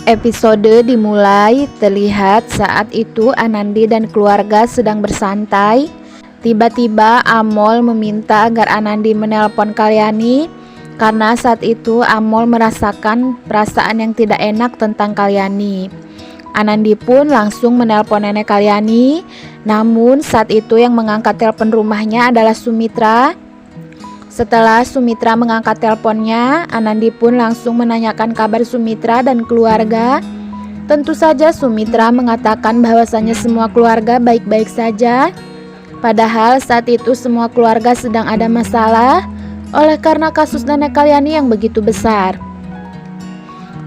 Episode dimulai terlihat saat itu Anandi dan keluarga sedang bersantai. Tiba-tiba Amol meminta agar Anandi menelpon Kalyani karena saat itu Amol merasakan perasaan yang tidak enak tentang Kalyani. Anandi pun langsung menelpon nenek Kalyani, namun saat itu yang mengangkat telepon rumahnya adalah Sumitra. Setelah Sumitra mengangkat teleponnya, Anandi pun langsung menanyakan kabar Sumitra dan keluarga. Tentu saja Sumitra mengatakan bahwasannya semua keluarga baik-baik saja. Padahal saat itu semua keluarga sedang ada masalah oleh karena kasus nenek Kalyani yang begitu besar.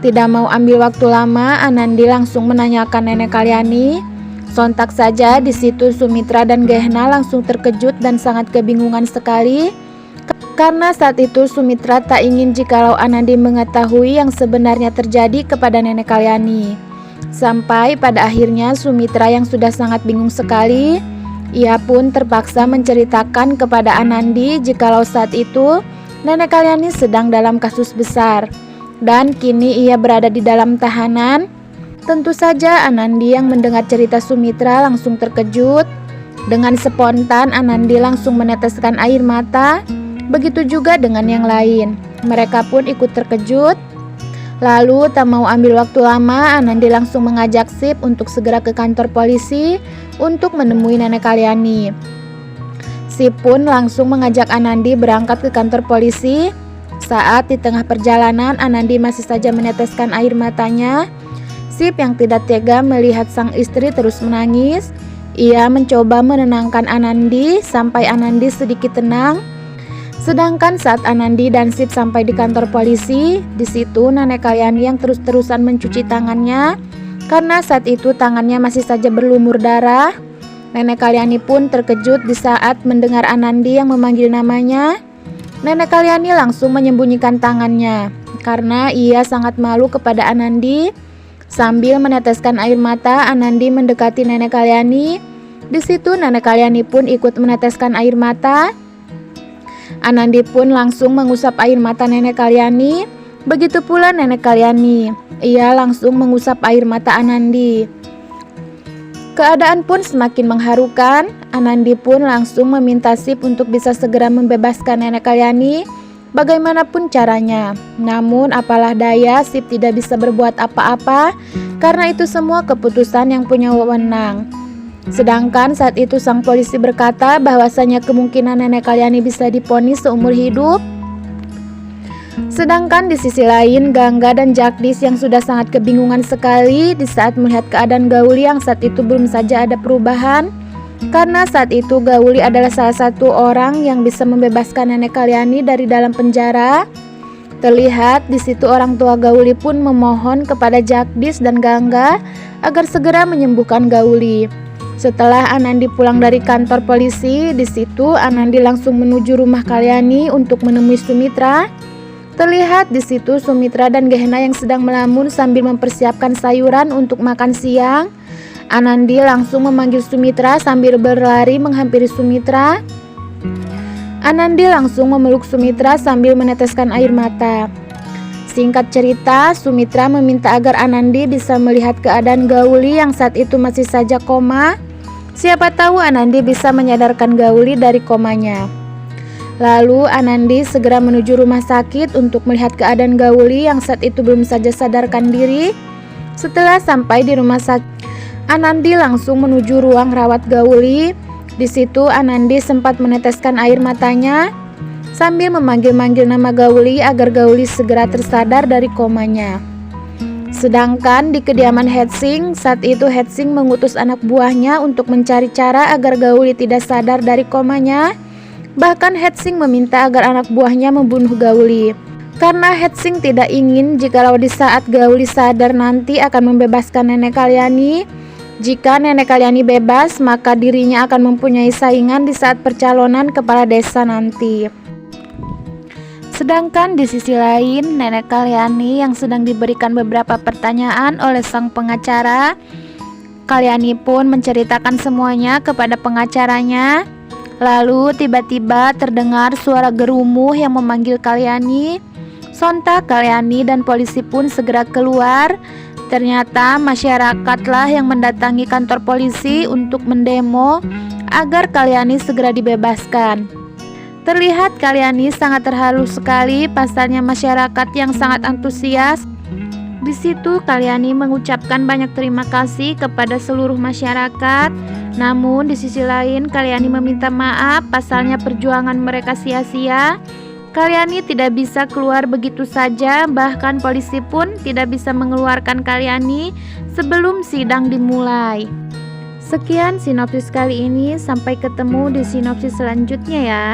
Tidak mau ambil waktu lama, Anandi langsung menanyakan nenek Kalyani. Sontak saja di situ Sumitra dan Gehna langsung terkejut dan sangat kebingungan sekali. Karena saat itu Sumitra tak ingin jikalau Anandi mengetahui yang sebenarnya terjadi kepada nenek Kalyani. Sampai pada akhirnya Sumitra yang sudah sangat bingung sekali, ia pun terpaksa menceritakan kepada Anandi jikalau saat itu nenek Kalyani sedang dalam kasus besar dan kini ia berada di dalam tahanan. Tentu saja Anandi yang mendengar cerita Sumitra langsung terkejut. Dengan spontan Anandi langsung meneteskan air mata. Begitu juga dengan yang lain, mereka pun ikut terkejut. Lalu tak mau ambil waktu lama, Anandi langsung mengajak Sip untuk segera ke kantor polisi untuk menemui nenek Kalyani. Sip pun langsung mengajak Anandi berangkat ke kantor polisi. Saat di tengah perjalanan, Anandi masih saja meneteskan air matanya. Sip yang tidak tega melihat sang istri terus menangis. Ia mencoba menenangkan Anandi sampai Anandi sedikit tenang. Sedangkan saat Anandi dan Sip sampai di kantor polisi, di situ nenek Kalyani yang terus-terusan mencuci tangannya karena saat itu tangannya masih saja berlumur darah. Nenek Kalyani pun terkejut di saat mendengar Anandi yang memanggil namanya. Nenek Kalyani langsung menyembunyikan tangannya karena ia sangat malu kepada Anandi. Sambil meneteskan air mata, Anandi mendekati nenek Kalyani. Di situ nenek Kalyani pun ikut meneteskan air mata. Anandi pun langsung mengusap air mata nenek Kalyani. Begitu pula nenek Kalyani, ia langsung mengusap air mata Anandi. Keadaan pun semakin mengharukan. Anandi pun langsung meminta Sip untuk bisa segera membebaskan nenek Kalyani bagaimanapun caranya. Namun apalah daya, Sip tidak bisa berbuat apa-apa karena itu semua keputusan yang punya wewenang. Sedangkan saat itu sang polisi berkata bahwasanya kemungkinan nenek Kalyani bisa divonis seumur hidup. Sedangkan di sisi lain Gangga dan Jagdis yang sudah sangat kebingungan sekali di saat melihat keadaan Gauli yang saat itu belum saja ada perubahan. Karena saat itu Gauli adalah salah satu orang yang bisa membebaskan nenek Kalyani dari dalam penjara. Terlihat di situ orang tua Gauli pun memohon kepada Jagdis dan Gangga agar segera menyembuhkan Gauli. Setelah Anandi pulang dari kantor polisi, di situ Anandi langsung menuju rumah Kalyani untuk menemui Sumitra. Terlihat di situ Sumitra dan Gehna yang sedang melamun sambil mempersiapkan sayuran untuk makan siang. Anandi langsung memanggil Sumitra sambil berlari menghampiri Sumitra. Anandi langsung memeluk Sumitra sambil meneteskan air mata. Singkat cerita, Sumitra meminta agar Anandi bisa melihat keadaan Gauli yang saat itu masih saja koma. Siapa tahu Anandi bisa menyadarkan Gauli dari komanya. Lalu Anandi segera menuju rumah sakit untuk melihat keadaan Gauli yang saat itu belum saja sadarkan diri. Setelah sampai di rumah sakit, Anandi langsung menuju ruang rawat Gauli. Di situ Anandi sempat meneteskan air matanya sambil memanggil-manggil nama Gauli agar Gauli segera tersadar dari komanya. Sedangkan di kediaman Hetsing, saat itu Hetsing mengutus anak buahnya untuk mencari cara agar Gauli tidak sadar dari komanya. Bahkan Hetsing meminta agar anak buahnya membunuh Gauli. Karena Hetsing tidak ingin jikalau di saat Gauli sadar nanti akan membebaskan nenek Kalyani. Jika nenek Kalyani bebas, maka dirinya akan mempunyai saingan di saat percalonan kepala desa nanti. Sedangkan di sisi lain, nenek Kalyani yang sedang diberikan beberapa pertanyaan oleh sang pengacara. Kalyani pun menceritakan semuanya kepada pengacaranya. Lalu tiba-tiba terdengar suara gerumuh yang memanggil Kalyani. Sontak Kalyani dan polisi pun segera keluar. Ternyata masyarakatlah yang mendatangi kantor polisi untuk mendemo agar Kalyani segera dibebaskan. Terlihat Kalyani sangat terharu sekali, pasalnya masyarakat yang sangat antusias. Di situ Kalyani mengucapkan banyak terima kasih kepada seluruh masyarakat. Namun di sisi lain Kalyani meminta maaf, pasalnya perjuangan mereka sia-sia. Kalyani tidak bisa keluar begitu saja, bahkan polisi pun tidak bisa mengeluarkan Kalyani sebelum sidang dimulai. Sekian sinopsis kali ini, sampai ketemu di sinopsis selanjutnya ya.